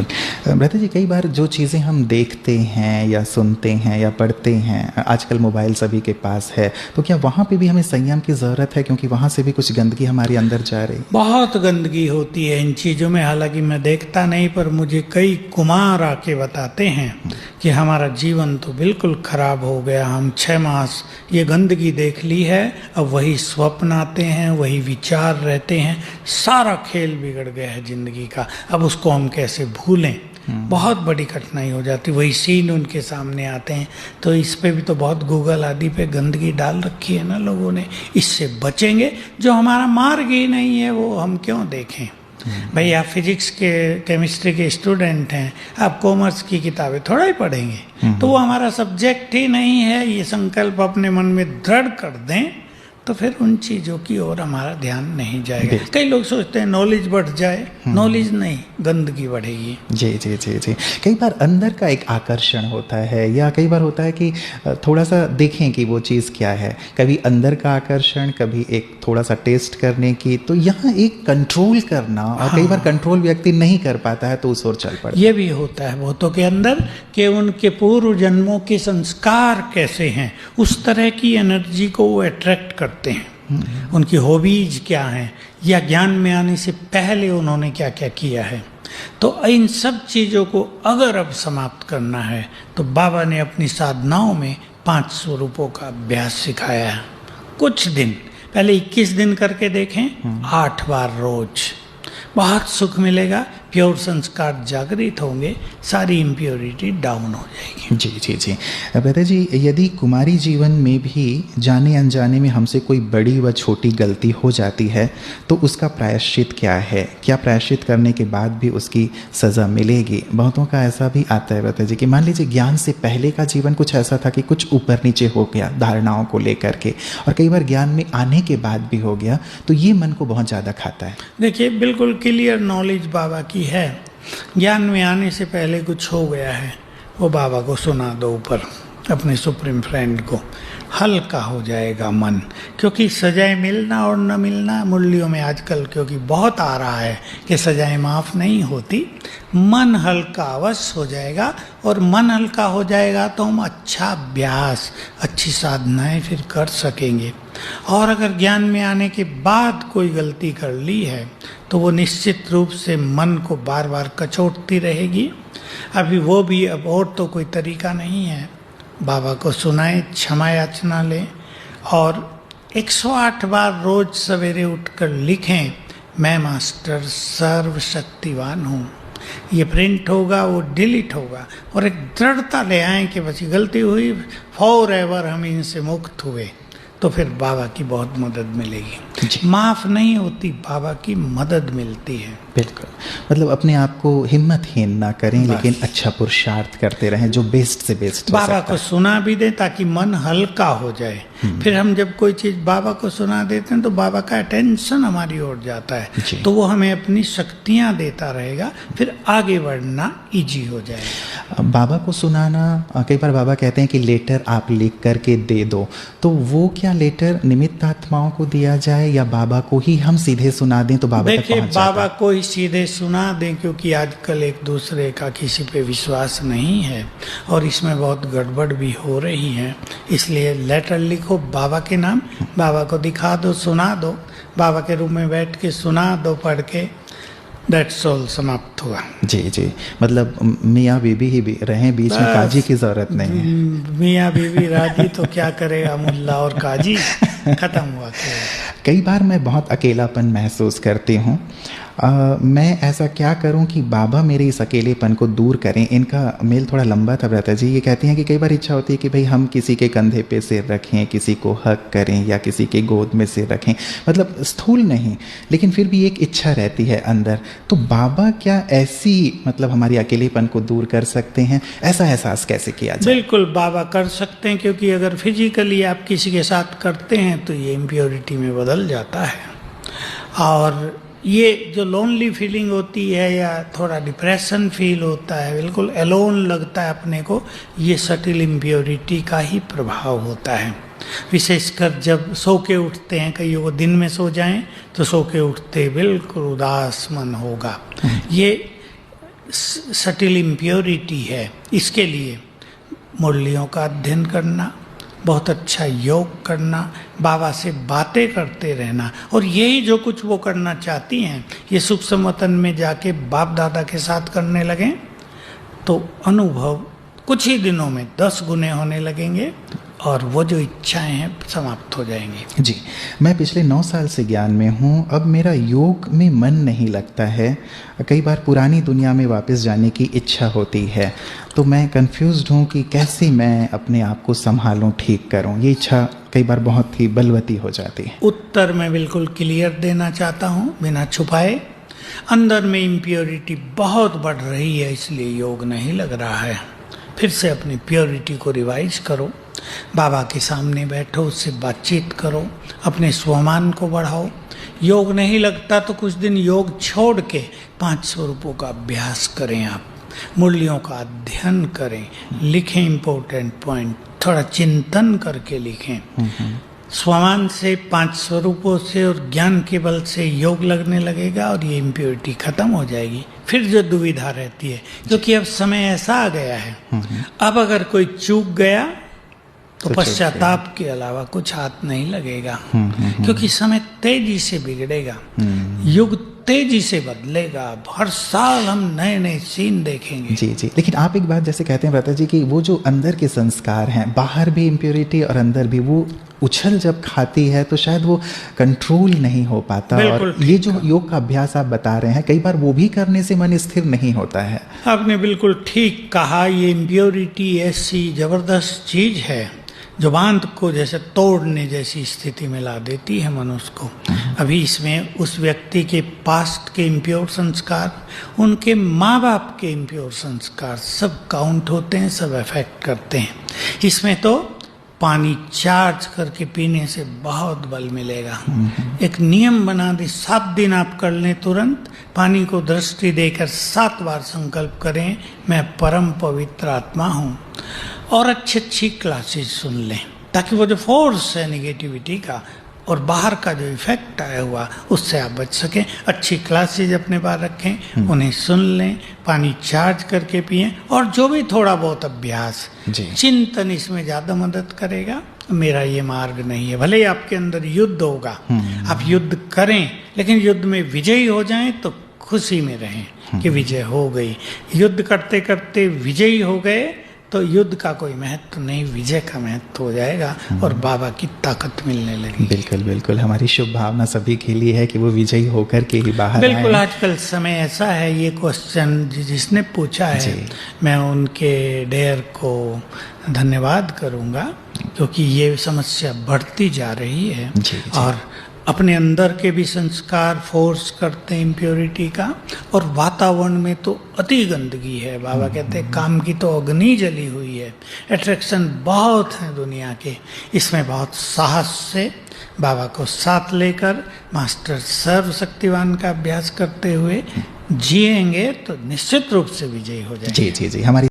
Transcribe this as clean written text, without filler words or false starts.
बिल्कुल। भ्राता जी, कई बार जो चीज़ें हम देखते हैं या सुनते हैं या पढ़ते हैं, आजकल मोबाइल सभी के पास है, तो क्या वहाँ पे भी हमें संयम की ज़रूरत है, क्योंकि वहाँ से भी कुछ गंदगी हमारे अंदर जा रही है? बहुत गंदगी होती है इन चीज़ों में, हालांकि मैं देखता नहीं, पर मुझे कई कुमार आके बताते हैं कि हमारा जीवन तो बिल्कुल खराब हो गया, हम 6 मास ये गंदगी देख ली है, अब वही स्वप्न आते हैं, वही विचार रहते हैं, सारा खेल बिगड़ गया है जिंदगी का, अब उसको हम कैसे भूलें। बहुत बड़ी कठिनाई हो जाती, वही सीन उनके सामने आते हैं। तो इस पे भी तो बहुत गूगल आदि पे गंदगी डाल रखी है ना लोगों ने, इससे बचेंगे। जो हमारा मार्ग ही नहीं है वो हम क्यों देखें। भाई आप फिजिक्स के केमिस्ट्री के स्टूडेंट हैं, आप कॉमर्स की किताबें थोड़ा ही पढ़ेंगे, तो वो हमारा सब्जेक्ट ही नहीं है, ये संकल्प अपने मन में दृढ़ कर दें, तो फिर उन चीज़ों की ओर हमारा ध्यान नहीं जाएगा। कई लोग सोचते हैं नॉलेज बढ़ जाए, नॉलेज नहीं, गंदगी बढ़ेगी। जी जी जी जी। कई बार अंदर का एक आकर्षण होता है, या कई बार होता है कि थोड़ा सा देखें कि वो चीज़ क्या है, कभी अंदर का आकर्षण, कभी एक थोड़ा सा टेस्ट करने की, तो यहाँ एक कंट्रोल करना, और कई बार कंट्रोल व्यक्ति नहीं कर पाता है तो उस ओर चल पड़ता है। ये भी होता है बहुतों के अंदर कि उनके पूर्व जन्मों के संस्कार कैसे हैं, उस तरह की एनर्जी को वो अट्रैक्ट करते हैं। उनकी हॉबीज क्या हैं, या ज्ञान में आने से पहले उन्होंने क्या क्या किया है। तो इन सब चीज़ों को अगर अब समाप्त करना है तो बाबा ने अपनी साधनाओं में 5 स्वरूपों का अभ्यास सिखाया है। कुछ दिन पहले 21 दिन करके देखें, 8 बार रोज, बहुत सुख मिलेगा, प्योर संस्कार जागृत होंगे, सारी इम्प्योरिटी डाउन हो जाएगी। जी जी जी। भ्राता जी, यदि कुमारी जीवन में भी जाने अनजाने में हमसे कोई बड़ी व छोटी गलती हो जाती है, तो उसका प्रायश्चित क्या है? क्या प्रायश्चित करने के बाद भी उसकी सज़ा मिलेगी? बहुतों का ऐसा भी आता है भ्राता जी कि मान लीजिए ज्ञान से पहले का जीवन कुछ ऐसा था कि कुछ ऊपर नीचे हो गया धारणाओं को लेकर के, और कई बार ज्ञान में आने के बाद भी हो गया, तो ये मन को बहुत ज़्यादा खाता है। देखिए, बिल्कुल क्लियर नॉलेज बाबा की है। ज्ञान में आने से पहले कुछ हो गया है, वो बाबा को सुना दो ऊपर, अपने सुप्रीम फ्रेंड को, हल्का हो जाएगा मन। क्योंकि सजाएं मिलना और न मिलना मूल्यों में आजकल क्योंकि बहुत आ रहा है कि सजाएं माफ़ नहीं होती, मन हल्का अवश्य हो जाएगा। और मन हल्का हो जाएगा तो हम अच्छा अभ्यास, अच्छी साधनाएं फिर कर सकेंगे। और अगर ज्ञान में आने के बाद कोई गलती कर ली है तो वो निश्चित रूप से मन को बार बार कचोटती रहेगी। अभी वो भी, अब और तो कोई तरीका नहीं है। बाबा को सुनाएं, क्षमा याचना लें, और 108 बार रोज सवेरे उठकर लिखें, मैं मास्टर सर्वशक्तिवान हूँ। ये प्रिंट होगा, वो डिलीट होगा, और एक दृढ़ता ले आएं कि बस गलती हुई, फॉर एवर हम इनसे मुक्त हुए, तो फिर बाबा की बहुत मदद मिलेगी। माफ़ नहीं होती, बाबा की मदद मिलती है। बिल्कुल, मतलब अपने आप को हिम्मतहीन ना करें, लेकिन अच्छा पुरुषार्थ करते रहें जो बेस्ट से बेस्ट बाबा को सुना भी दें ताकि मन हल्का हो जाए। फिर हम जब कोई चीज़ बाबा को सुना देते हैं तो बाबा का अटेंशन हमारी ओर जाता है, तो वो हमें अपनी शक्तियाँ देता रहेगा, फिर आगे बढ़ना इजी हो जाएगा। बाबा को सुनाना, कई बार बाबा कहते हैं कि लेटर आप लिख करके दे दो, तो वो क्या लेटर निमित्त आत्माओं को दिया जाए, या बाबा को ही हम सीधे सुना दें तो बाबा तक पहुंच जाता है? बाबा को ही सीधे सुना दें, क्योंकि आजकल एक दूसरे का किसी पे विश्वास नहीं है और इसमें बहुत गड़बड़ भी हो रही है। इसलिए लेटर लिखो बाबा के नाम, बाबा को दिखा दो, सुना दो, बाबा के रूम में बैठ के सुना दो पढ़ के, दैट्स ऑल, समाप्त हुआ। जी जी, मतलब मियाँ बीबी ही भी रहें, बीच में काजी की ज़रूरत नहीं है। मियाँ बीबी राजी तो क्या करेगा मुल्ला और काजी, खत्म हुआ खेल। कई बार मैं बहुत अकेलापन महसूस करती हूँ। मैं ऐसा क्या करूं कि बाबा मेरे इस अकेलेपन को दूर करें? इनका मेल थोड़ा लंबा था भ्राता जी। ये कहती हैं कि कई बार इच्छा होती है कि भाई हम किसी के कंधे पे सिर रखें, किसी को हक करें, या किसी के गोद में सिर रखें, मतलब स्थूल नहीं, लेकिन फिर भी एक इच्छा रहती है अंदर। तो बाबा क्या ऐसी, मतलब हमारी अकेलेपन को दूर कर सकते हैं? ऐसा एहसास कैसे किया जाए? बिल्कुल बाबा कर सकते हैं, क्योंकि अगर फिजिकली आप किसी के साथ करते हैं तो ये इम्प्योरिटी में बदल जाता है। और ये जो लोनली फीलिंग होती है या थोड़ा डिप्रेशन फील होता है, बिल्कुल एलोन लगता है अपने को, ये सटिल इम्प्योरिटी का ही प्रभाव होता है। विशेषकर जब सो के उठते हैं, कई वो दिन में सो जाएं तो सो के उठते बिल्कुल उदास मन होगा। ये सटिल इम्प्योरिटी है। इसके लिए मुरलियों का अध्ययन करना, बहुत अच्छा योग करना, बाबा से बातें करते रहना, और यही जो कुछ वो करना चाहती हैं ये सूक्ष्म वतन में जाके बाप दादा के साथ करने लगें तो अनुभव कुछ ही दिनों में 10 गुने होने लगेंगे और वो जो इच्छाएं हैं समाप्त हो जाएंगी। जी, मैं पिछले 9 साल से ज्ञान में हूँ। अब मेरा योग में मन नहीं लगता है। कई बार पुरानी दुनिया में वापस जाने की इच्छा होती है, तो मैं कंफ्यूज्ड हूँ कि कैसे मैं अपने आप को संभालूँ, ठीक करूँ। ये इच्छा कई बार बहुत ही बलवती हो जाती है। उत्तर मैं बिल्कुल क्लियर देना चाहता हूँ बिना छुपाए। अंदर में इम्प्योरिटी बहुत बढ़ रही है, इसलिए योग नहीं लग रहा है। फिर से अपनी प्योरिटी को रिवाइज करो, बाबा के सामने बैठो, उससे बातचीत करो, अपने स्वमान को बढ़ाओ। योग नहीं लगता तो कुछ दिन योग छोड़ के 5 स्वरूपों का अभ्यास करें, आप मुरलियों का अध्ययन करें, लिखें इम्पोर्टेंट पॉइंट, थोड़ा चिंतन करके लिखें। स्वमान से 5 स्वरूपों से और ज्ञान के बल से योग लगने लगेगा और ये इम्प्योरिटी खत्म हो जाएगी। फिर जो दुविधा रहती है, क्योंकि अब समय ऐसा आ गया है, अब अगर कोई चूक गया तो पश्चाताप के अलावा कुछ हाथ नहीं लगेगा, क्योंकि समय तेजी से बिगड़ेगा, युग तेजी से बदलेगा। हर साल हम नए नए सीन देखेंगे। जी जी, लेकिन आप एक बात जैसे कहते हैं भ्राता जी कि वो जो अंदर के संस्कार हैं, बाहर भी इम्प्योरिटी और अंदर भी, वो उछल जब खाती है तो शायद वो कंट्रोल नहीं हो पाता। और ये जो योग का अभ्यास आप बता रहे हैं, कई बार वो भी करने से मन स्थिर नहीं होता है। आपने बिल्कुल ठीक कहा। ये इम्प्योरिटी ऐसी जबरदस्त चीज है जो बांध को जैसे तोड़ने जैसी स्थिति में ला देती है मनुष्य को। अभी इसमें उस व्यक्ति के पास्ट के इम्प्योर संस्कार, उनके माँ बाप के इम्प्योर संस्कार सब काउंट होते हैं, सब अफेक्ट करते हैं। इसमें तो पानी चार्ज करके पीने से बहुत बल मिलेगा। एक नियम बना दे, 7 दिन आप कर लें, तुरंत पानी को दृष्टि देकर 7 बार संकल्प करें, मैं परम पवित्र आत्मा हूँ, और अच्छी क्लासेस सुन लें, ताकि वो जो फोर्स है निगेटिविटी का और बाहर का जो इफेक्ट आया हुआ उससे आप बच सकें। अच्छी क्लासेज अपने पास रखें, उन्हें सुन लें, पानी चार्ज करके पिएं, और जो भी थोड़ा बहुत अभ्यास, चिंतन इसमें ज़्यादा मदद करेगा। मेरा ये मार्ग नहीं है। भले ही आपके अंदर युद्ध होगा, आप युद्ध करें, लेकिन युद्ध में विजयी हो जाएं तो खुशी में रहें कि विजय हो गई। युद्ध करते करते विजयी हो गए तो युद्ध का कोई महत्व नहीं, विजय का महत्व हो जाएगा और बाबा की ताकत मिलने लगी। बिल्कुल बिल्कुल, हमारी शुभ भावना सभी के लिए है कि वो विजयी होकर के ही बाहर आए। बिल्कुल, आजकल समय ऐसा है। ये क्वेश्चन जिसने पूछा है, मैं उनके डेयर को धन्यवाद करूंगा, क्योंकि ये समस्या बढ़ती जा रही है। और अपने अंदर के भी संस्कार फोर्स करते हैं इम्प्योरिटी का, और वातावरण में तो अति गंदगी है। बाबा कहते हैं काम की तो अग्नि जली हुई है, अट्रैक्शन बहुत है दुनिया के। इसमें बहुत साहस से बाबा को साथ लेकर मास्टर सर्वशक्तिवान का अभ्यास करते हुए जिएंगे तो निश्चित रूप से विजयी हो जाएंगे। जी जी जी, हमारी